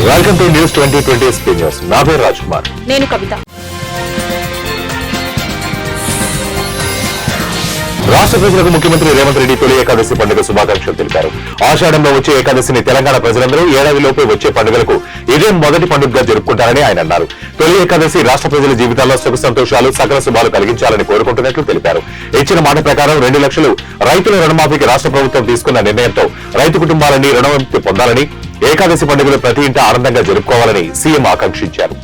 Welcome to news 2020 SP news. నా పేరు రాజ్ కుమార్. నేను కవిత. రాష్ట్ర ప్రజలకు ముఖ్యమంత్రి రేవంత్ రెడ్డి తొలి ఏకాదశి పండుగ శుభాకాంక్షలు తెలిపారు. ఆషాఢంలో వచ్చే ఏకాదశిని తెలంగాణ ప్రజలందరూ ఏడాదిలోపే వచ్చే పండుగలకు ఇదే మొదటి పండుగగా జరుపుకుంటారని ఆయన అన్నారు. తొలి ఏకాదశి రాష్ట్ర ప్రజల జీవితాల్లో సుఖ సంతోషాలు సకల శుభాలు కలిగించాలని కోరుకుంటున్నట్లు తెలిపారు. ఇచ్చిన మాట ప్రకారం 2 లక్షలు రైతుల రుణమాఫీకి రాష్ట్ర ప్రభుత్వం తీసుకున్న నిర్ణయంతో రైతు కుటుంబాలన్నీ రుణమాఫీ పొందాలని, ఏకాదశి పండుగలు ప్రతి ఇంట ఆనందంగా జరుపుకోవాలని సీఎం ఆకాంక్షించారు.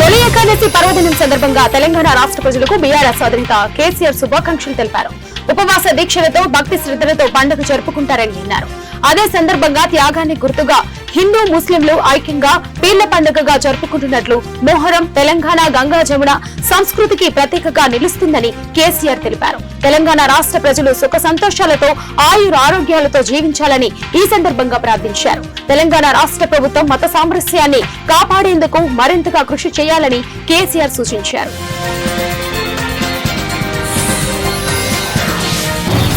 తొలి ఏకాదశి పర్వదినం సందర్భంగా తెలంగాణ రాష్ట్ర ప్రజలకు బీఆర్ఎస్ అధినేత కేసీఆర్ శుభాకాంక్షలు తెలిపారు. ఉపవాస దీక్షలతో భక్తి శ్రద్ధలతో పండుగ జరుపుకుంటారని అన్నారు. అదే సందర్భంగా త్యాగాన్ని గుర్తుగా హిందూ ముస్లింలు ఐక్యంగా పీర్ల పండుగగా జరుపుకుంటున్నట్లు, మొహరం తెలంగాణ గంగా జమున సంస్కృతికి ప్రతీకగా నిలుస్తుందని కేసీఆర్ తెలిపారు. తెలంగాణ రాష్ట్ర ప్రజలు సుఖ సంతోషాలతో ఆయురారోగ్యాలతో జీవించాలని ఈ సందర్భంగా ప్రార్థించారు. తెలంగాణ రాష్ట్ర ప్రభుత్వం మత సామరస్యాన్ని కాపాడేందుకు మరింతగా కృషి చేయాలని కేసీఆర్ సూచించారు.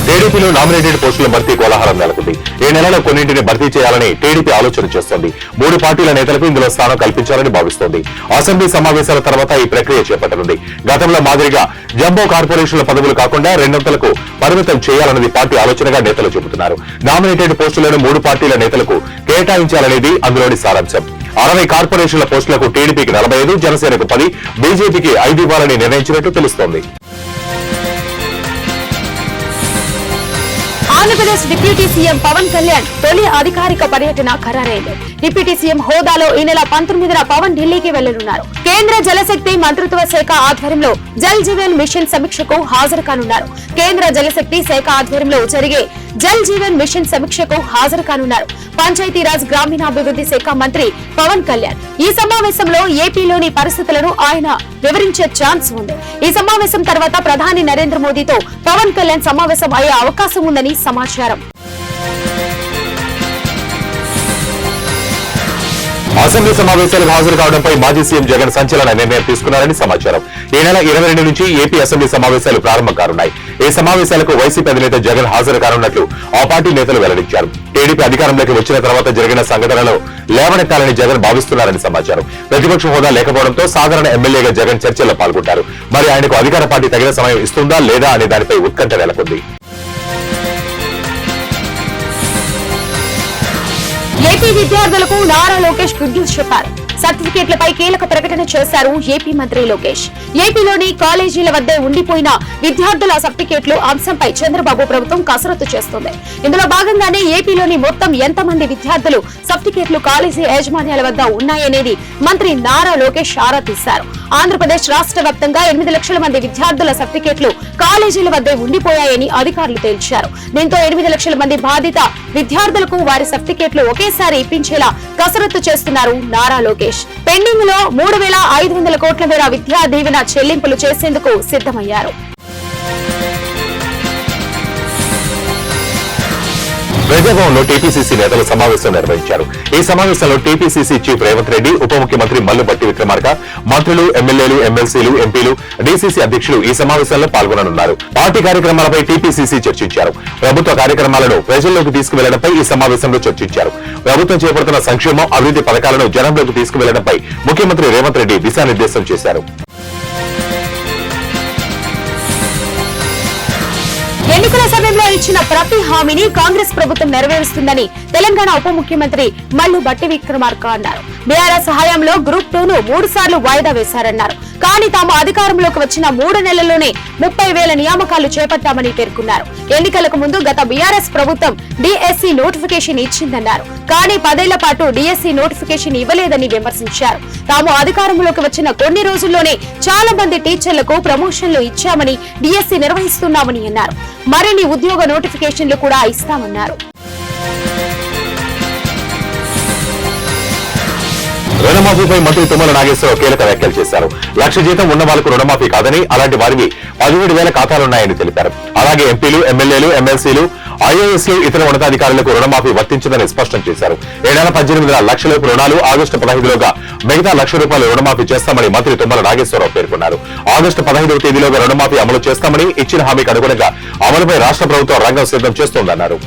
టీడీపీలో నామినేటెడ్ పోస్టుల భర్తీ కోలాహలం నెలకొంది. ఈ నెలలో కొన్నింటిని భర్తీ చేయాలని టీడీపీ ఆలోచన చేస్తోంది. 3 పార్టీల నేతలకు ఇందులో స్థానం కల్పించాలని భావిస్తోంది. అసెంబ్లీ సమావేశాల తర్వాత ఈ ప్రక్రియ చేపట్టనుంది. గతంలో మాదిరిగా జంబో కార్పొరేషన్ల పదవులు కాకుండా 200లకు పరిమితం చేయాలన్నది పార్టీ ఆలోచనగా నేతలు చెబుతున్నారు. నామినేటెడ్ పోస్టులను 3 పార్టీల నేతలకు కేటాయించాలనేది అందులోని సారాంశం. 60 కార్పొరేషన్ల పోస్టులకు టీడీపీకి 45, జనసేనకు 10, బీజేపీకి 5 ఇవ్వాలని నిర్ణయించినట్టు తెలుస్తోంది. ఆంధ్రప్రదేశ్ డిప్యూటీ సీఎం పవన్ కళ్యాణ్ తొలి అధికారిక పర్యటన ఖరారైంది. డిప్యూటీ సీఎం హోదాలో ఈ నెల 19న పవన్ ఢిల్లీకి వెళ్లనున్నారు. కేంద్ర జలశక్తి మంత్రిత్వ శాఖ ఆధ్వర్యంలో జల్ జీవన్ మిషన్ సమీక్షకు హాజరు కానున్నారు. కేంద్ర జలశక్తి శాఖ ఆధ్వర్యంలో జరిగే జల్ జీవన్ మిషన్ సమీక్షకు హాజరు కానున్నారు. పంచాయతీరాజ్ గ్రామీణాభివృద్ధి శాఖ మంత్రి పవన్ కళ్యాణ్ ఈ సమావేశంలో ఏపీలోని పరిస్థితులను ఆయన వివరించే ఛాన్స్ ఉంది. ఈ సమావేశం తర్వాత ప్రధాని నరేంద్ర మోదీతో పవన్ కళ్యాణ్ సమావేశం అయ్యే అవకాశం ఉందని సమాచారం. అసెంబ్లీ సమావేశాలకు హాజరు కావడంపై మాజీ సీఎం జగన్ సంచలన నిర్ణయం తీసుకున్నారని సమాచారం. ఈ నెల 22 నుంచి ఏపీ అసెంబ్లీ సమావేశాలు ప్రారంభం కానున్నాయి. ఈ సమావేశాలకు వైసీపీ అధినేత జగన్ హాజరు కానున్నట్లు ఆ పార్టీ నేతలు వెల్లడించారు. టీడీపీ అధికారంలోకి వచ్చిన తర్వాత జరిగిన సంఘటనలో లేవనెత్తాలని జగన్ భావిస్తున్నారని సమాచారం. ప్రతిపక్ష హోదా లేకపోవడంతో సాధారణ ఎమ్మెల్యేగా జగన్ చర్చల్లో పాల్గొంటారు. మరి ఆయనకు అధికార పార్టీ తగిన సమయం ఇస్తుందా లేదా అనే దానిపై ఉత్కంఠ నెలకొంది. ఏపీ విద్యార్థులకు నారా లోకేష్ గుడ్ న్యూస్ చెప్పారు. సర్టిఫికేట్లపై కీలక ప్రకటన చేశారు ఏపీ మంత్రి లోకేష్. ఏపీలోని కాలేజీల వద్దే ఉండిపోయిన విద్యార్థుల సర్టిఫికేట్లు అంశంపై చంద్రబాబు ప్రభుత్వం కసరత్తు చేస్తుంది. ఇందులో భాగంగానే ఏపీలోని మొత్తం ఎంతమంది విద్యార్థులు సర్టిఫికేట్లు కాలేజీ యాజమాన్యాల వద్ద ఉన్నాయనేది మంత్రి నారా లోకేష్ ఆరా తీశారు. ఆంధ్రప్రదేశ్ రాష్ట్ర వ్యాప్తంగా 8 లక్షల మంది విద్యార్థుల సర్టిఫికేట్లు కాలేజీల వద్దే ఉండిపోయాయని అధికారులు తేల్చారు. దీంతో 8 లక్షల మంది బాధిత విద్యార్థులకు వారి సర్టిఫికేట్లు ఒకేసారి ఇప్పించేలా కసరత్తు చేస్తున్నారు నారా లోకేష్. పెండింగ్ లో 3,500 కోట్ల మేర విద్యా దీవెన చెల్లింపులు చేసేందుకు సిద్ధమయ్యారు. ప్రజాభవన్లో టీపీసీసీ నేతల సమావేశం నిర్వహించారు. ఈ సమావేశంలో టీపీసీసీ చీఫ్ రేవంత్ రెడ్డి, ఉప ముఖ్యమంత్రి మల్లు భట్టి విక్రమార్క, మంత్రులు, ఎమ్మెల్యేలు, ఎమ్మెల్సీలు, ఎంపీలు, డీసీసీ అధ్యక్షులు ఈ సమావేశంలో పాల్గొననున్నారు. పార్టీ కార్యక్రమాలపై టీపీసీసీ చర్చించారు. ప్రభుత్వ కార్యక్రమాలను ప్రజల్లోకి తీసుకువెళ్లడంపై ఈ సమావేశంలో చర్చించారు. ప్రభుత్వం చేపడుతున్న సంక్షేమం, అభివృద్ధి పథకాలను జనంలోకి తీసుకువెళ్లడంపై ముఖ్యమంత్రి రేవంత్ రెడ్డి దిశానిర్దేశం చేశారు. ఎన్నికల సమయంలో ఇచ్చిన ప్రతి హామీని కాంగ్రెస్ ప్రభుత్వం నెరవేరుస్తుందని తెలంగాణ ఉప ముఖ్యమంత్రి మల్లు భట్టి విక్రమార్క అన్నారు. బీఆర్ఎస్ హయాంలో గ్రూప్ 2ను 3 సార్లు వాయిదా వేశారన్నారు. కానీ తాము అధికారంలోకి వచ్చిన 3 నెలల్లోనే 30,000 నియామకాలు చేపట్టామని పేర్కొన్నారు. ఎన్నికలకు ముందు గత బీఆర్ఎస్ ప్రభుత్వం డిఎస్సి నోటిఫికేషన్ ఇచ్చిందన్నారు. కానీ 10 ఏళ్ల పాటు డిఎస్సి నోటిఫికేషన్ ఇవ్వలేదని విమర్శించారు. తాము అధికారంలోకి వచ్చిన కొన్ని రోజుల్లోనే చాలా మంది టీచర్లకు ప్రమోషన్లు ఇచ్చామని, డిఎస్సి నిర్వహిస్తున్నామని అన్నారు. మరిన్ని ఉద్యోగ నోటిఫికేషన్లు కూడా ఇస్తామన్నారు. రుణమాఫీపై మంత్రి తుమ్మల నాగేశ్వరరావు కీలక వ్యాఖ్యలు చేశారు. 1,00,000 జీతం ఉన్న వాళ్లకు రుణమాఫీ కాదని, అలాంటి వారివి 17,000 ఖాతాలున్నాయని తెలిపారు. అలాగే ఎంపీలు, ఎమ్మెల్యేలు, ఎమ్మెల్సీలు, ఐఏఎస్లు, ఇతర ఉన్నతాధికారులకు రుణమాఫీ వర్తించదని స్పష్టం చేశారు. ఈ నెల 18 లక్షల రుణాలు, ఆగస్టు 15లోగా మిగతా ₹1,00,000 రుణమాఫీ చేస్తామని మంత్రి తుమ్మల నాగేశ్వరరావు పేర్కొన్నారు. ఆగస్టు 15వ తేదీలోగా రుణమాఫీ అమలు చేస్తామని, ఇచ్చిన హామీకి అనుగుణంగా అమలుపై రాష్ట్ర ప్రభుత్వం రంగం సిద్ధం చేస్తోందన్నారు.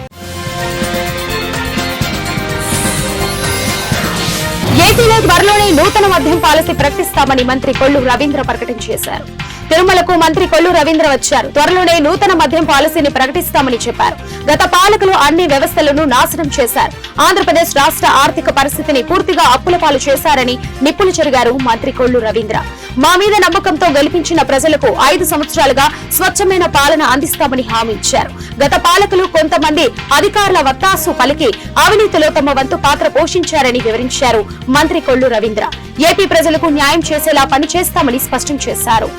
ఏపీలో త్వరలోనే నూతన మద్యం పాలసీ ప్రకటిస్తామని మంత్రి కొల్లు రవీంద్ర ప్రకటన చేశారు. తిరుమలకు మంత్రి కొల్లు రవీంద్ర వచ్చారు. త్వరలోనే నూతన మద్యం పాలసీని ప్రకటిస్తామని చెప్పారు. గత పాలకులు అన్ని వ్యవస్థలను నాశనం చేశారు. ఆంధ్రప్రదేశ్ రాష్ట్ర ఆర్థిక పరిస్థితిని పూర్తిగా అప్పుల పాలు చేశారని నిప్పులు చెరిగారు మంత్రి కొల్లు రవీంద్ర. మా మీద నమ్మకంతో గెలిపించిన ప్రజలకు 5 సంవత్సరాలుగా స్వచ్ఛమైన పాలన అందిస్తామని హామీ ఇచ్చారు. గత పాలకులు కొంతమంది అధికారుల వత్తాసు పలికి అవినీతిలో తమ వంతు పాత్ర పోషించారని వివరించారు మంత్రి కొల్లు రవీంద్ర. ఏపీ ప్రజలకు న్యాయం చేసేలా పనిచేస్తామని స్పష్టం చేశారు.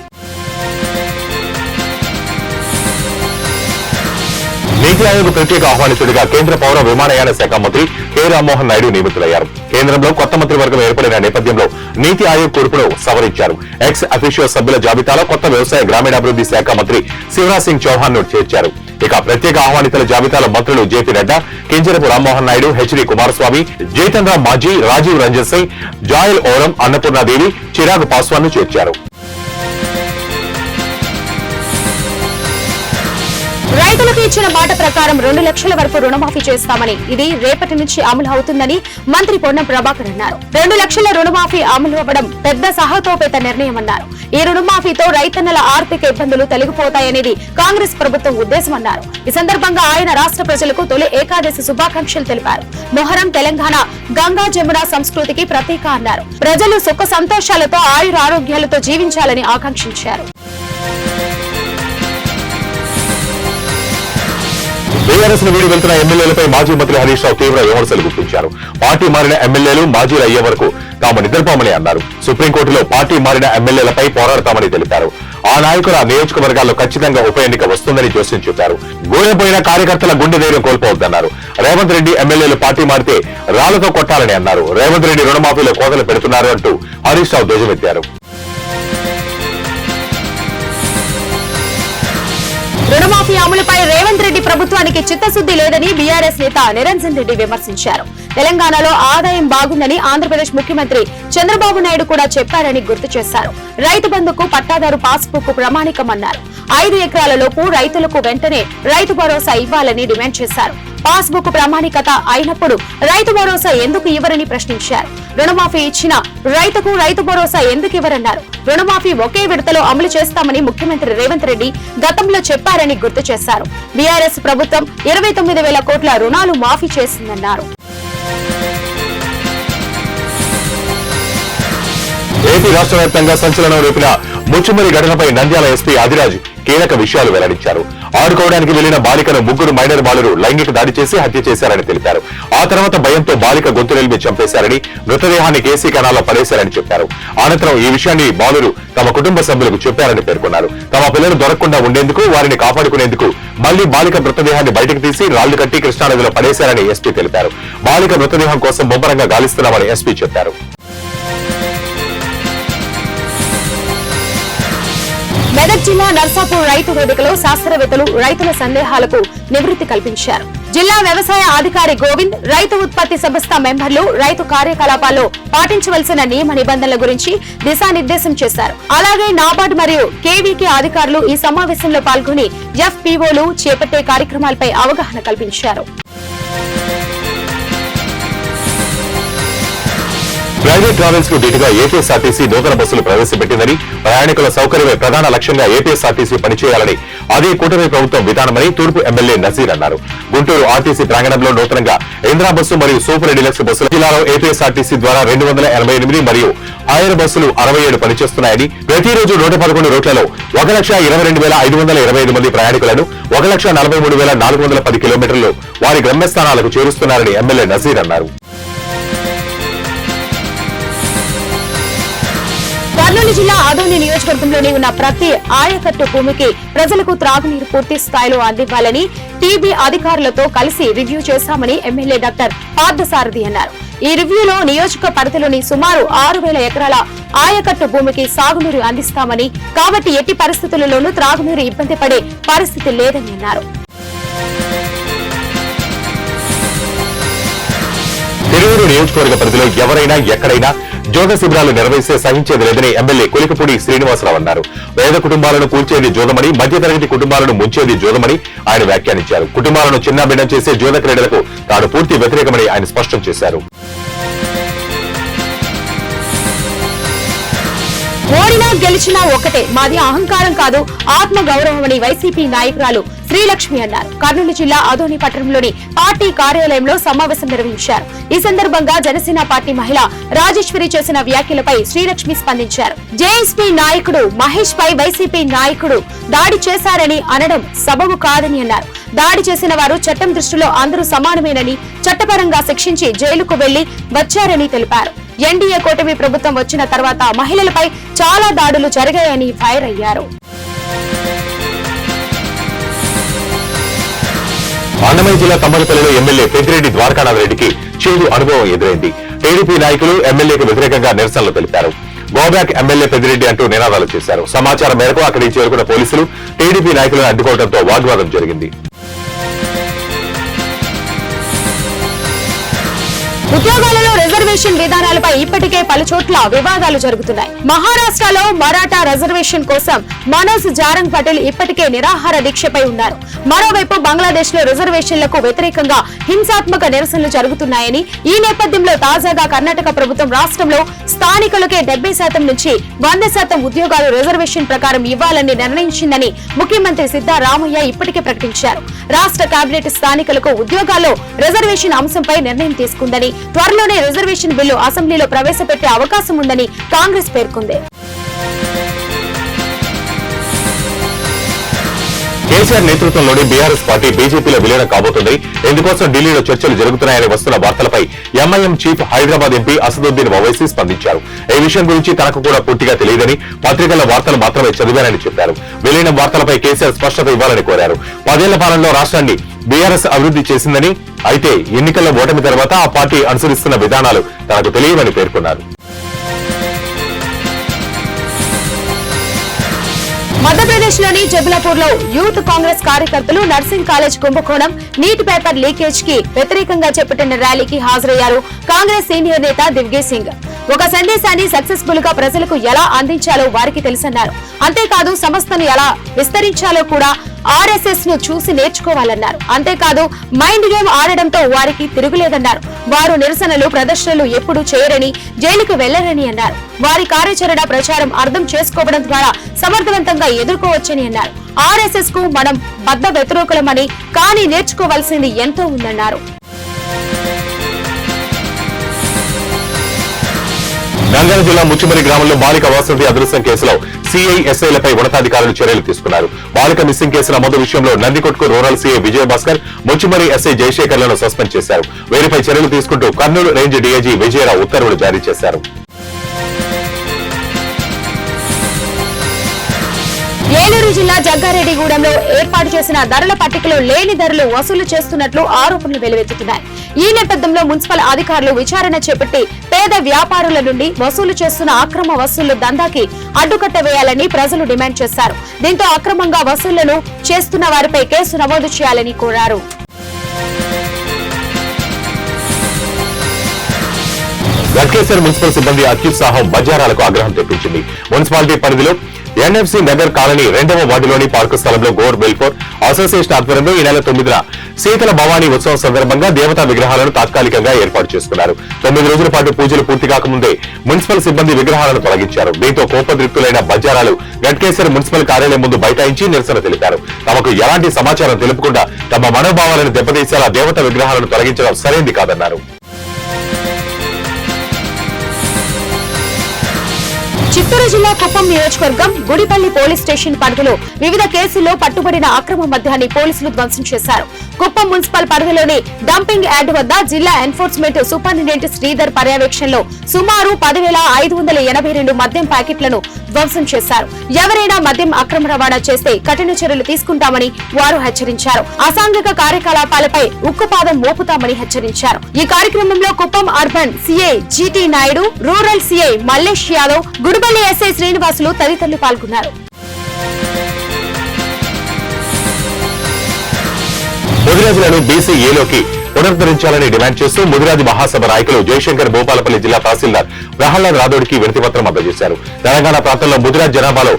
నీతి ఆయోగ్ ప్రత్యేక ఆహ్వానితుడిగా కేంద్ర పౌర విమానయాన శాఖ మంత్రి కె రామ్మోహన్ నాయుడు నియమితులయ్యారు. కేంద్రంలో కొత్త మంత్రివర్గం ఏర్పడిన నేపథ్యంలో నీతి ఆయోగ్ కూర్పును సవరించారు. ఎక్స్ అఫీషియో సభ్యుల జాబితాలో కొత్త వ్యవసాయ గ్రామీణాభివృద్ధి శాఖ మంత్రి శివరాజ్ సింగ్ చౌహాన్ ను చేర్చారు. ఇక ప్రత్యేక ఆహ్వానితుల జాబితాలో మంత్రులు జేపీ నడ్డా, కింజరపు రామ్మోహన్ నాయుడు, హెచ్డి కుమారస్వామి, జీతన్ రామ్ మాజీ, రాజీవ్ రంజన్ సింగ్, జాయల్ ఓరం, అన్నపూర్ణాదేవి, చిరాగ్ పాస్వాన్ ను చేర్చారు. రైతులకు ఇచ్చిన మాట ప్రకారం 2 లక్షల వరకు రుణమాఫీ చేస్తామని, ఇది రేపటి నుంచి అమలు అవుతుందని మంత్రి పొన్నం ప్రభాకర్ అన్నారు. 2 లక్షల రుణమాఫీ అమలు అవ్వడం పెద్ద సాహసోపేత నిర్ణయమన్నారు. ఈ రుణమాఫీతో రైతన్నల ఆర్థిక ఇబ్బందులు తొలగిపోతాయనేది కాంగ్రెస్ ప్రభుత్వం ఉద్దేశమన్నారు. ఈ సందర్భంగా ఆయన రాష్ట్ర ప్రజలకు తొలి ఏకాదశి శుభాకాంక్షలు తెలిపారు. మొహరం తెలంగాణ గంగా జమున సంస్కృతికి ప్రతీక అన్నారు. ప్రజలు సుఖ సంతోషాలతో ఆయుర ఆరోగ్యాలతో జీవించాలని ఆకాంక్షించారు. బీఆర్ఎస్ ను వీడి వెళ్తున్న ఎమ్మెల్యేలపై మాజీ మంత్రి హరీష్ రావు తీవ్ర విమర్శలు గుప్పించారు. పార్టీ మారిన ఎమ్మెల్యేలు మాజీలు అయ్యే వరకు తాము నిద్రపోమని అన్నారు. సుప్రీంకోర్టులో పార్టీ మారిన ఎమ్మెల్యేలపై పోరాడతామని తెలిపారు. ఆ నాయకుల నియోజకవర్గాల్లో ఖచ్చితంగా ఉప ఎన్నిక వస్తుందని జోస్యం చెప్పారు. గోడపోయిన కార్యకర్తల గుండె ధైర్యం కోల్పోవద్దన్నారు. రేవంత్ రెడ్డి ఎమ్మెల్యేలు పార్టీ మారితే రాళ్లతో కొట్టాలని అన్నారు. రేవంత్ రెడ్డి రుణమాఫీలో కోతలు పెడుతున్నారు అంటూ హరీష్ రావు ధ్వజమెత్తారు. రుణమాఫీ అమలుపై రేవంత్ రెడ్డి ప్రభుత్వానికి చిత్తశుద్ది లేదని బీఆర్ఎస్ నేత నిరంజన్ రెడ్డి విమర్శించారు. తెలంగాణలో ఆదాయం బాగుందని ఆంధ్రప్రదేశ్ ముఖ్యమంత్రి చంద్రబాబు నాయుడు కూడా చెప్పారని గుర్తు చేశారు. రైతు బంధుకు పట్టాదారు పాస్బుక్ ప్రమాణికమన్నారు. 5 ఎకరాలలోపు రైతులకు వెంటనే రైతు భరోసా ఇవ్వాలని డిమాండ్ చేశారు. పాస్బుక్ ప్రామాణికత అయినప్పుడు రైతు భరోసా ఎందుకు ఇవ్వరని ప్రశ్నించారు. రుణమాఫీ ఇచ్చిన రైతుకు రైతు భరోసా ఎందుకు ఇవ్వరన్నారు. రుణమాఫీ ఒకే విడతలో అమలు చేస్తామని ముఖ్యమంత్రి రేవంత్ రెడ్డి గతంలో చెప్పారని గుర్తు చేశారు. బీఆర్ఎస్ ప్రభుత్వం 29,000 కోట్ల రుణాలు మాఫీ చేసిందన్నారు. ఏపీ రాష్ట్ర వ్యాప్తంగా సంచలనం రేపిన ముచ్చుమరి ఘటనపై నంద్యాల ఎస్పీ ఆదిరాజ్ కీలక విషయాలు వెల్లడించారు. ఆడుకోవడానికి వెళ్లిన బాలికను 3 మైనర్ బాలురు లైంగిక దాడి చేసి హత్య చేశారని తెలిపారు. ఆ తర్వాత భయంతో బాలిక గొంతు నిలిపి చంపేశారని, మృతదేహాన్ని కేసీ కెనాల్లో పడేశారని చెప్పారు. అనంతరం ఈ విషయాన్ని బాలురు తమ కుటుంబ సభ్యులకు చెప్పారని పేర్కొన్నారు. తమ పిల్లలు దొరకకుండా ఉండేందుకు, వారిని కాపాడుకునేందుకు మళ్లీ బాలిక మృతదేహాన్ని బయటకు తీసి రాళ్లు కట్టి కృష్ణానదిలో పడేశారని ఎస్పీ తెలిపారు. బాలిక మృతదేహం కోసం ముమ్మరంగా గాలిస్తున్నామని ఎస్పీ చెప్పారు. మెదక్ జిల్లా నర్సాపూర్ రైతు వేదికలో శాస్త్రవేత్తలు రైతుల సందేహాలకు నివృత్తి కల్పించారు. జిల్లా వ్యవసాయ అధికారి గోవింద్ రైతు ఉత్పత్తి సంస్థ మెంబర్లు రైతు కార్యకలాపాల్లో పాటించవలసిన నియమ నిబంధనల గురించి దిశానిర్దేశం చేశారు. అలాగే నాబార్డ్ మరియు కేవీకే అధికారులు ఈ సమావేశంలో పాల్గొని ఎఫ్పీఓలు చేపట్టే కార్యక్రమాలపై అవగాహన కల్పించారు. ప్రైవేట్ ట్రావెల్స్ కు దీటుగా ఏపీఎస్ఆర్టీసీ నూతన బస్సులు ప్రవేశపెట్టిందని, ప్రయాణికుల సౌకర్యమే ప్రధాన లక్ష్యంగా ఏపీఎస్ఆర్టీసీ పనిచేయాలని, అదే కూటమి ప్రభుత్వం విధానమని తూర్పు ఎమ్మెల్యే నజీర్ అన్నారు. గుంటూరు ఆర్టీసీ ప్రాంగణంలో నూతనంగా ఇందిరా బస్సు మరియు సూపర్ డీలక్స్ బస్సులు జిల్లాలో ఏపీఎస్ఆర్టీసీ ద్వారా 288 మరియు హైర్ బస్సులు 67 పనిచేస్తున్నాయని, ప్రతిరోజు 111 రూట్లలో 1,22,525 మంది ప్రయాణికులను 1,43,410 కిలోమీటర్లు వారి గమ్యస్థానాలకు చేరుస్తున్నారని ఎమ్మెల్యే నజీర్ అన్నారు. కర్నూలు జిల్లా ఆదోని నియోజకవర్గంలోని ఉన్న ప్రతి ఆయకట్టు భూమికి ప్రజలకు త్రాగునీరు పూర్తి స్థాయిలో అందివ్వాలని టీబీ అధికారులతో కలిసి రివ్యూ చేశామని ఎమ్మెల్యే డాక్టర్ పార్థసారథి అన్నారు. ఈ రివ్యూలో నియోజక పరిధిలోని సుమారు 6,000 ఎకరాల ఆయకట్టు భూమికి సాగునీరు అందిస్తామని, కాబట్టి ఎట్టి పరిస్థితులలోనూ త్రాగునీరు ఇబ్బంది పడే పరిస్థితి లేదని అన్నారు. తిరువురు నియోజకవర్గ పరిధిలో ఎవరైనా ఎక్కడైనా జోగ శిబిరాలు నిర్వహిస్తే సహించేది లేదని ఎమ్మెల్యే కొలికపూడి శ్రీనివాసరావు అన్నారు. పేద కుటుంబాలను కూల్చేది జోదమని, మధ్యతరగతి కుటుంబాలను ముంచేది జోదమని ఆయన వ్యాఖ్యానించారు. కుటుంబాలను చిన్నాభిన్నం చేసే జోద క్రీడలకు తాను పూర్తి వ్యతిరేకమని ఆయన స్పష్టం చేశారు. ఓడినా గెలిచినా ఒకటే, మాది అహంకారం కాదు ఆత్మ గౌరవమని వైసీపీ నాయకురాలు శ్రీలక్ష్మి అన్నారు. కర్నూలు జిల్లా ఆదోని పట్టణంలోని పార్టీ కార్యాలయంలో సమావేశం నిర్వహించారు. ఈ సందర్భంగా జనసేన పార్టీ మహిళ రాజేశ్వరి చేసిన వ్యాఖ్యలపై శ్రీలక్ష్మి స్పందించారు. జేఎస్పీ నాయకుడు మహేష్ పై వైసీపీ నాయకుడు దాడి చేశారని అనడం సబబు కాదని అన్నారు. దాడి చేసిన వారు చట్టం దృష్టిలో అందరూ సమానమేనని, చట్టపరంగా శిక్షించి జైలుకు వెళ్లి వచ్చారని తెలిపారు. ఎన్డీఏ కూటమి ప్రభుత్వం వచ్చిన తర్వాత మహిళలపై చాలా దాడులు జరిగాయని ఫైర్ అయ్యారు. అన్నమయ్య జిల్లా తమ్మలపల్లిలో ఎమ్మెల్యే పెద్దిరెడ్డి ద్వారకానాథ్ రెడ్డికి చేదు అనుభవం ఎదురైంది. టీడీపీ నాయకులు ఎమ్మెల్యేకు వ్యతిరేకంగా నిరసనలు తెలిపారు. గోబ్యాక్ ఎమ్మెల్యే పెద్దిరెడ్డి అంటూ నినాదాలు చేశారు. సమాచారం మేరకు అక్కడికి చేరుకున్న పోలీసులు టీడీపీ నాయకులను అడ్డుకోవడంతో వాగ్వాదం జరిగింది. ఉద్యోగాలలో రిజర్వేషన్ విధానాలపై ఇప్పటికే పలుచోట్ల వివాదాలు జరుగుతున్నాయి. మహారాష్ట్రలో మరాఠా రిజర్వేషన్ కోసం మనోజ్ జారంగ్ పటేల్ ఇప్పటికే నిరాహార దీక్షపై ఉన్నారు. మరోవైపు బంగ్లాదేశ్ లో రిజర్వేషన్లకు వ్యతిరేకంగా హింసాత్మక నిరసనలు జరుగుతున్నాయని, ఈ నేపథ్యంలో తాజాగా కర్ణాటక ప్రభుత్వం రాష్ట్రంలో స్థానికులకే 70% నుంచి 100% ఉద్యోగాలు రిజర్వేషన్ ప్రకారం ఇవ్వాలని నిర్ణయించిందని ముఖ్యమంత్రి సిద్ధరామయ్య ఇప్పటికే ప్రకటించారు. రాష్ట్ర కేబినెట్ స్థానికులకు ఉద్యోగాల్లో రిజర్వేషన్ అంశంపై నిర్ణయం తీసుకుందని, త్వరలోనే రిజర్వేషన్ బిల్లు అసెంబ్లీలో ప్రవేశపెట్టే అవకాశం ఉందని కాంగ్రెస్ పేర్కొంది. కేసీఆర్ నేతృత్వంలోని బీఆర్ఎస్ పార్టీ బీజేపీలో విలీనం కాబోతుంది. ఇందుకోసం ఢిల్లీలో చర్చలు జరుగుతున్నాయని వస్తున్న వార్తలపై MIM chief Hyderabad MP Asaduddin Owaisi స్పందించారు. ఈ విషయం గురించి తనకు కూడా పూర్తిగా తెలియదని, పత్రికల వార్తలు మాత్రమే చదివారని చెప్పారు. విలీనం వార్తలపై కేసీఆర్ స్పష్టత ఇవ్వాలని కోరారు. 10 ఏళ్ల పాలనలో రాష్ట్రాన్ని బీఆర్ఎస్ అభివృద్ధి చేసిందని, అయితే ఎన్నికల్లో ఓటమి తర్వాత ఆ పార్టీ అనుసరిస్తున్న విధానాలు తనకు తెలియవని పేర్కొన్నారు. మధ్యప్రదేశ్ లోని జబల్పూర్ లో యూత్ కాంగ్రెస్ కార్యకర్తలు నర్సింగ్ కాలేజ్ కుంభకోణం, నీట్ పేపర్ లీకేజ్ కి వ్యతిరేకంగా చేపట్టిన ర్యాలీకి హాజరయ్యారు. కాంగ్రెస్ సీనియర్ నేత దివ్గేజ్ సింగ్ ఒక సందేశాన్ని సక్సెస్ఫుల్ గా ప్రజలకు ఎలా అందించాలో వారికి తెలుసన్నారు. అంతేకాదు సంస్థను ఎలా విస్తరించాలో కూడా ఆర్ఎస్ఎస్ ను చూసి నేర్చుకోవాలన్నారు. అంతేకాదు మైండ్ గేమ్ ఆడడంతో వారికి తిరుగులేదన్నారు. వారు నిరసనలు, ప్రదర్శనలు ఎప్పుడూ చేయరని, జైలుకు వెళ్లరని అన్నారు. వారి కార్యాచరణ ప్రచారం అర్థం చేసుకోవడం ద్వారా సమర్థవంతంగా ఎదుర్కోవచ్చని అన్నారు. ఆర్ఎస్ఎస్ కు మనం బద్ద వ్యతిరేకులమని, కానీ నేర్చుకోవాల్సింది ఎంతో ఉందన్నారు. నంద్యాల జిల్లా ముచ్చుమరి గ్రామంలో బాలిక వసతి అదృశ్యం కేసులో సిఐఎస్ఐలపై ఉన్నతాధికారులు చర్యలు తీసుకున్నారు. బాలిక మిస్సింగ్ కేసు నమోదు విషయంలో Nandikotkur rural CI Vijayabhaskar, Muchumarri SI జయశేఖర్లను సస్పెండ్ చేశారు. వీరిపై చర్యలు తీసుకుంటూ కర్నూలు రేంజ్ డీఐజీ విజయరావు ఉత్తర్వులు జారీ చేశారు. ఏలూరు జిల్లా జగ్గారెడ్డిగూడెంలో ఏర్పాటు చేసిన ధరల పట్టికలో లేని ధరలు వసూలు చేస్తున్నట్లు ఆరోపణలు వెలువెత్తుతున్నాయి. ఈ నేపథ్యంలో మున్సిపల్ అధికారులు విచారణ చేపట్టి పేద వ్యాపారుల నుండి వసూలు చేస్తున్న అక్రమ వసూళ్ల దందాకి అడ్డుకట్ట వేయాలని ప్రజలు డిమాండ్ చేశారు. దీంతో అక్రమంగా వసూళ్లను చేస్తున్న వారిపై కేసు నమోదు చేయాలని కోరారు. గట్కేసర్ మున్సిపల్ సిబ్బంది అత్యుత్సాహం బజారాలకు ఆగ్రహం తెప్పించింది. మున్సిపాలిటీ పరిధిలో ఎన్ఎఫ్సి నగర్ కాలనీ 2వ వార్డులోని పార్కు స్థలంలో గోర్ వెల్ఫేర్ అసోసియేషన్ ఆధ్వర్యంలో ఈ నెల 9న శీతల భవానీ ఉత్సవం సందర్భంగా దేవతా విగ్రహాలను తాత్కాలికంగా ఏర్పాటు చేసుకున్నారు. 9 రోజుల పాటు పూజలు పూర్తి కాకముందే మున్సిపల్ సిబ్బంది విగ్రహాలను తొలగించారు. దీంతో కోపద్రిక్తులైన బజారాలు గట్కేసర్ మున్సిపల్ కార్యాలయం ముందు బైఠాయించి నిరసన తెలిపారు. తమకు ఎలాంటి సమాచారం తెలుపకుండా తమ మనోభావాలను దెబ్బతీసేలా దేవతా విగ్రహాలను తొలగించడం సరైంది కాదన్నారు. చిత్తూరు జిల్లా కుప్పం నియోజకవర్గం గుడిపల్లి పోలీస్ స్టేషన్ పరిధిలో వివిధ కేసుల్లో పట్టుబడిన అక్రమ మద్యాన్ని పోలీసులు ధ్వంసం చేశారు. కుప్పం మున్సిపల్ పరిధిలోని డంపింగ్ యార్డ్ వద్ద జిల్లా ఎన్ఫోర్స్మెంట్ సూపరింటెండెంట్ శ్రీధర్ పర్యవేక్షణలో సుమారు 10,582 మద్యం ప్యాకెట్లను ధ్వంసం చేశారు. ఎవరైనా మద్యం అక్రమ రవాణా చేస్తే కఠిన చర్యలు తీసుకుంటామని వారు హెచ్చరించారు. అసాంఘిక కార్యకలాపాలపై ఉక్కుపాదం మోపుతామని హెచ్చరించారు. ఈ కార్యక్రమంలో Kuppam urban CI GT Naidu, rural CI Mallesh Yadav, Gudipalli SI Srinivasulu తదితరులు పాల్గొన్నారు. ముదిరాజులను బీసీఏలోకి పునరుద్ధరించాలని డిమాండ్ చేస్తూ ముదిరాజు మహాసభ నాయకులు జయశంకర్ భూపాలపల్లి జిల్లా తహసీల్దార్ ప్రహ్లాద్ రాథోడ్కి వినతిపత్రం అందజేశారు. తెలంగాణ ప్రాంతంలో ముదిరాజ్ జనాభాలో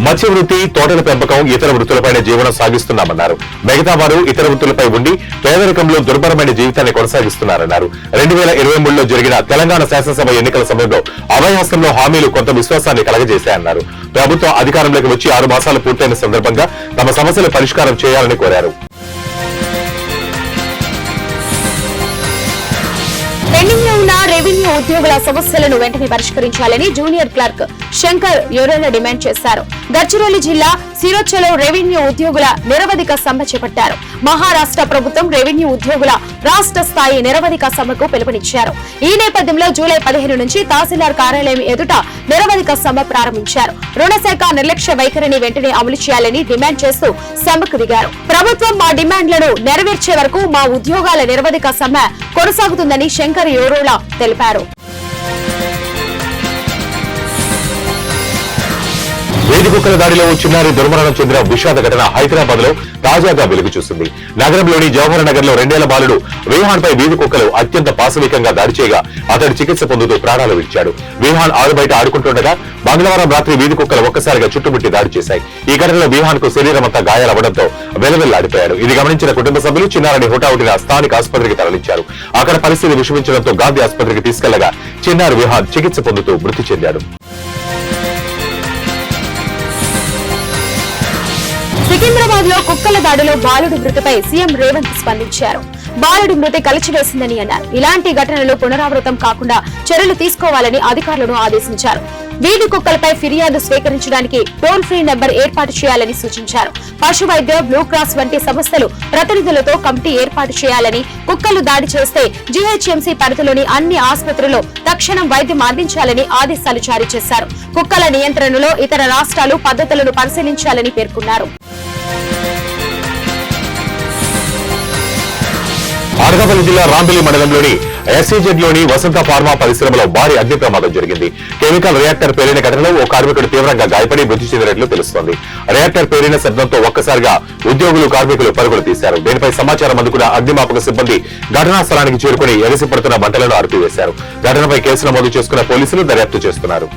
మత్స్య వృత్తి, తోటల పెంపకం, ఇతర వృత్తులపైన జీవనం సాగిస్తున్నామన్నారు. మిగతా వారు ఇతర వృత్తులపై ఉండి పేదరికంలో దుర్భరమైన జీవితాన్ని కొనసాగిస్తున్నారన్నారు. 2023లో జరిగిన తెలంగాణ శాసనసభ ఎన్నికల సమయంలో అభయహస్తంలో హామీలు కొంత విశ్వాసాన్ని కలగజేశాయన్నారు. ప్రభుత్వం అధికారంలోకి వచ్చి 6 మాసాలు పూర్తయిన సందర్భంగా తమ సమస్యల పరిష్కారం చేయాలని కోరారు. పెండింగ్ లో ఉన్న రెవెన్యూ ఉద్యోగుల సమస్యలను వెంటనే పరిష్కరించాలని జూనియర్ క్లర్క్ శంకర్ యోరేల డిమాండ్ చేశారు. గడ్చిరోలి జిల్లా సిరోచ్చలో రెవెన్యూ ఉద్యోగుల నిరవధిక సమ్మె చేపట్టారు. మహారాష్ట్ర ప్రభుత్వం రెవెన్యూ ఉద్యోగుల రాష్ట్ర స్థాయి నిరవధిక సమ్మెకు పిలుపునిచ్చారు. ఈ నేపథ్యంలో జూలై 15 నుంచి తహసీల్దార్ కార్యాలయం ఎదుట నిరవధిక సమ్మె ప్రారంభించారు. రుణశాఖ నిర్లక్ష్య వైఖరిని వెంటనే అమలు చేయాలని డిమాండ్ చేస్తూ సమ్మెకు దిగారు. ప్రభుత్వం మా డిమాండ్లను నెరవేర్చే వరకు మా ఉద్యోగాల నిరవధిక సమ్మె కొనసాగుతుందని శంకర్ యోరోలా తెలిపారు. వేది కుక్కల దాడిలో చిన్నారి దుర్మరణం చెందిన విషాద ఘటన హైదరాబాద్ లో తాజాగా వెలుగు చూసింది. నగరంలోని జవహర్ నగర్ లో 2 ఏళ్ల బాలుడు విహాన్ పై వీధి కుక్కలు అత్యంత పాశవికంగా దాడి చేయగా అతడు చికిత్స పొందుతూ ప్రాణాలు విడిచాడు. విహాన్ ఆరు బయట ఆడుకుంటుండగా మంగళవారం రాత్రి వీధి కుక్కలు ఒక్కసారిగా చుట్టుముట్టి దాడి చేశాయి. ఈ ఘటనలో విహాన్ కు శరీరమంతా గాయాలవ్వడంతో వెలవెల్లాడిపోయాడు. ఇది గమనించిన కుటుంబ సభ్యులు చిన్నారిని హుటాహుటిన స్థానిక ఆసుపత్రికి తరలించారు. అక్కడ పరిస్థితి విషమించడంతో గాంధీ ఆసుపత్రికి తీసుకెళ్లగా చిన్నారి విహాన్ చికిత్స పొందుతూ మృతి చెందాడు. సికింద్రాబాద్ లో కుక్కల దాడిలో బాలుడి మృతిపై సీఎం రేవంత్ స్పందించారు. బాలుడి మృతి కలిచివేసిందని అన్నారు. ఇలాంటి ఘటనలు పునరావృతం కాకుండా చర్యలు తీసుకోవాలని అధికారులను ఆదేశించారు. వీధి కుక్కలపై ఫిర్యాదు స్వీకరించడానికి టోల్ ఫ్రీ నెంబర్ ఏర్పాటు చేయాలని సూచించారు. పశు వైద్య, బ్లూ క్రాస్ వంటి సంస్థలు ప్రతినిధులతో కమిటీ ఏర్పాటు చేయాలని, కుక్కలు దాడి చేస్తే జీహెచ్ఎంసీ పరిధిలోని అన్ని ఆసుపత్రుల్లో తక్షణం వైద్యం అందించాలని ఆదేశాలు జారీ చేశారు. కుక్కల నియంత్రణలో ఇతర రాష్ట్రాలు పద్ధతులను పరిశీలించాలని పేర్కొన్నారు. అనకాపల్లి జిల్లా రాంపల్లి మండలంలోని ఎస్సీజెడ్ లోని వసంత ఫార్మా పరిశ్రమలో భారీ అగ్ని ప్రమాదం జరిగింది. కెమికల్ రియాక్టర్ పేలిన ఘటనలో ఓ కార్మికుడు తీవ్రంగా గాయపడి మృతి చెందినట్లు తెలుస్తోంది. రియాక్టర్ పేలిన శబ్దంతో ఒక్కసారిగా ఉద్యోగులు, కార్మికులు పరుగులు తీశారు. దీనిపై సమాచారం అందుకున్న అగ్నిమాపక సిబ్బంది ఘటనా స్థలానికి చేరుకుని ఎగసిపడుతున్న మంటలను ఆర్పివేశారు. ఘటనపై కేసు నమోదు చేసుకున్న పోలీసులు దర్యాప్తు చేస్తున్నారు.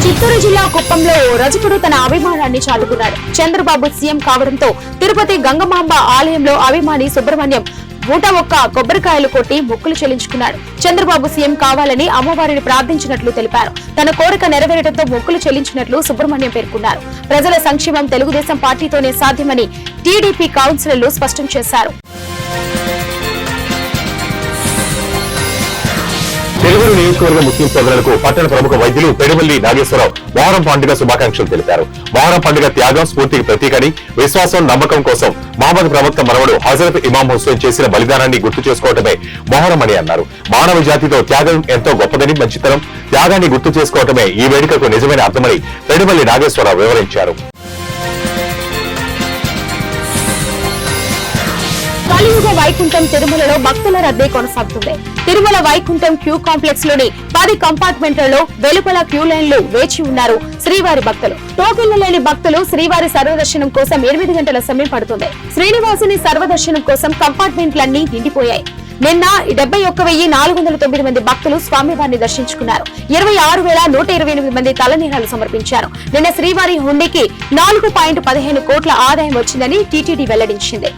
చిత్తూరు జిల్లా కుప్పంలో రజకుడు తన అభిమానాన్ని చాటుకున్నాడు. చంద్రబాబు సీఎం కావడంతో తిరుపతి గంగమాంబ ఆలయంలో అభిమాని సుబ్రహ్మణ్యం 101 కొబ్బరికాయలు కొట్టి మొక్కులు చెల్లించుకున్నాడు. చంద్రబాబు సీఎం కావాలని అమ్మవారిని ప్రార్థించినట్లు తెలిపారు. తన కోరిక నెరవేరడంతో మొక్కులు చెల్లించినట్లు సుబ్రహ్మణ్యం పేర్కొన్నారు. ప్రజల సంక్షేమం తెలుగుదేశం పార్టీతోనే సాధ్యమని టీడీపీ కౌన్సిలర్లు స్పష్టం చేశారు. తెలుగురు నియోజకవర్గ ముస్లిం సోదరులకు పట్టణ ప్రముఖ వైద్యులు పెడుమల్లి నాగేశ్వరరావు మొహరం పండుగ శుభాకాంక్షలు తెలిపారు. మొహరం పండుగ త్యాగం, స్ఫూర్తికి ప్రతీకని, విశ్వాసం, నమ్మకం కోసం మహమ్మద్ ప్రవక్త మనవడు హజరత్ ఇమాం హుస్సేన్ చేసిన బలిదానాన్ని గుర్తు చేసుకోవటమే మొహరం అని అన్నారు. మానవ జాతితో త్యాగం ఎంతో గొప్పదని, మంచితనం, త్యాగాన్ని గుర్తు చేసుకోవటమే ఈ వేడుకకు నిజమైన అర్థమని పెడుమల్లి నాగేశ్వరరావు వివరించారు. కలియుగ వైకుంఠం తిరుమలలో భక్తుల రద్దీ కొనసాగుతుంది. తిరుమల వైకుంఠం క్యూ కాంప్లెక్స్ లోని 10 కంపార్ట్మెంట్లలో వెలుపల క్యూ లైన్లు వేచి ఉన్నారు శ్రీవారి భక్తులు. టోకెన్లు లేని భక్తులు శ్రీవారి సర్వదర్శనం కోసం 8 గంటల సమయం పడుతుంది. శ్రీనివాసుని సర్వదర్శనం కోసం కంపార్ట్మెంట్లన్నీ నిండిపోయాయి. నిన్న 71,409 మంది భక్తులు స్వామివారిని దర్శించుకున్నారు. 26,128 మంది తలనీలాలు సమర్పించారు. నిన్న శ్రీవారి హుండీకి 4.15 కోట్ల ఆదాయం వచ్చిందని టీటీడీ వెల్లడించింది.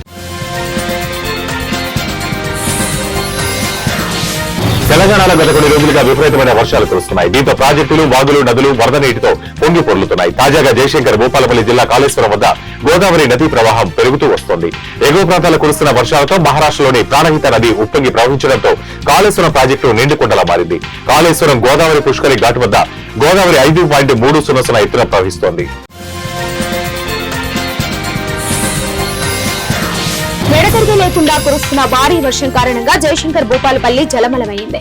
తెలంగాణలో గత కొన్ని రోజులుగా విపరీతమైన వర్షాలు కురుస్తున్నాయి. దీంతో ప్రాజెక్టులు, వాగులు, నదులు వరద నీటితో పొంగి పొర్లుతున్నాయి. తాజాగా జయశంకర్ భూపాలపల్లి జిల్లా కాళేశ్వరం వద్ద గోదావరి నదీ ప్రవాహం పెరుగుతూ వస్తోంది. ఎగువ ప్రాంతాల్లో కురుస్తున్న వర్షాలతో మహారాష్ట్రలోని ప్రాణహిత నది ఉప్పొంగి ప్రవహించడంతో కాళేశ్వరం ప్రాజెక్టు నిండుకుండలా మారింది. కాళేశ్వరం గోదావరి పుష్కరి ఘాట్ వద్ద గోదావరి 5.300 ఎత్తున ప్రవహిస్తోంది. ఎడతెరిగి లేకుండా కురుస్తున్న భారీ వర్షం కారణంగా జయశంకర్ భూపాలపల్లి జలమలమైంది.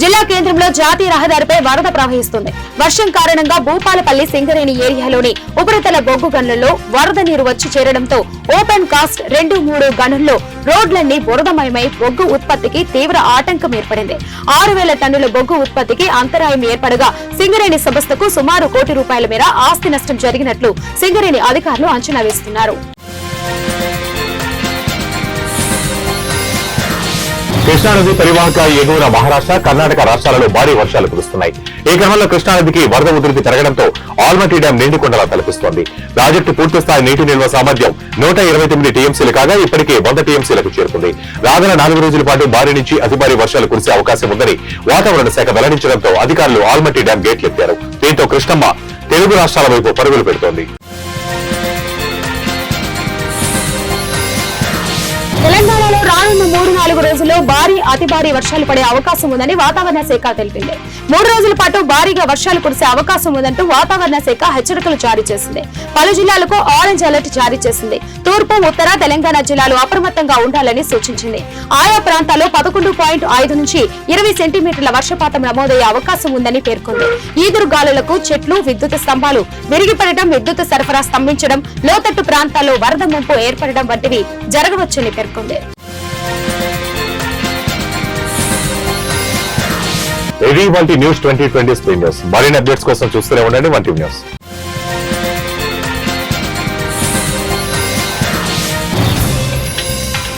జిల్లా కేంద్రంలో జాతీయ రహదారిపై వరద ప్రవహిస్తుంది. వర్షం కారణంగా భూపాలపల్లి సింగరేణి ఏరియాలోని ఉపరితల బొగ్గు గనులలో వరద నీరు వచ్చి చేరడంతో ఓపెన్ కాస్ట్ 2-3 గనుల్లో రోడ్లన్నీ బురదమయమై బొగ్గు ఉత్పత్తికి తీవ్ర ఆటంకం ఏర్పడింది. 6,000 టన్నుల బొగ్గు ఉత్పత్తికి అంతరాయం ఏర్పడగా సింగరేణి సంస్థకు సుమారు ₹1 కోటి మేర ఆస్తి నష్టం జరిగినట్లు సింగరేణి అధికారులు అంచనా వేస్తున్నారు. కృష్ణానది పరివాహక ఎగువన మహారాష్ట్ర, కర్ణాటక రాష్ట్రాలలో భారీ వర్షాలు కురుస్తున్నాయి. ఈ క్రమంలో కృష్ణానదికి వరద ఉధృతి పెరగడంతో ఆల్మట్టి డ్యాం నిండుకుండలా తలపిస్తోంది. ప్రాజెక్టు పూర్తిస్థాయి నీటి నిల్వ సామర్థ్యం 129 టీఎంసీలు కాగా ఇప్పటికే 100 టీఎంసీలకు చేరుకుంది. రాగల 4 రోజుల పాటు భారీ నుంచి అతి భారీ వర్షాలు కురిసే అవకాశం ఉందని వాతావరణ శాఖ వెల్లడించడంతో అధికారులు ఆల్మట్టి డ్యాం గేట్లెత్తారు. దీంతో కృష్ణమ్మ తెలుగు రాష్ట్రాల వైపు పరుగులు పెడుతోంది. తెలంగాణలో రానున్న 3-4 రోజుల్లో భారీ అతి భారీ వర్షాలు పడే అవకాశం ఉందని వాతావరణ శాఖ తెలిపింది. 3 రోజుల పాటు భారీగా వర్షాలు కురిసే అవకాశం ఉందంటూ వాతావరణ శాఖ హెచ్చరికలు జారీ చేసింది. పలు జిల్లాలకు ఆరెంజ్ అలర్ట్ జారీ చేసింది. తూర్పు, ఉత్తర తెలంగాణ జిల్లాలు అప్రమత్తంగా ఉండాలని సూచించింది. ఆయా ప్రాంతాల్లో 11.5 నుంచి 20 సెంటీమీటర్ల వర్షపాతం నమోదయ్యే అవకాశం ఉందని పేర్కొంది. ఈదురు గాలులకు చెట్లు, విద్యుత్ స్తంభాలు విరిగిపడటం, విద్యుత్ సరఫరా స్తంభించడం, లోతట్టు ప్రాంతాల్లో వరద ముంపు ఏర్పడడం వంటివి జరగవచ్చని పేర్కొంది. ఇది 1 న్యూస్ 2020 స్క్రీన్ న్యూస్. మరిన్ని అప్డేట్స్ కోసం చూస్తూనే ఉండండి 1 న్యూస్.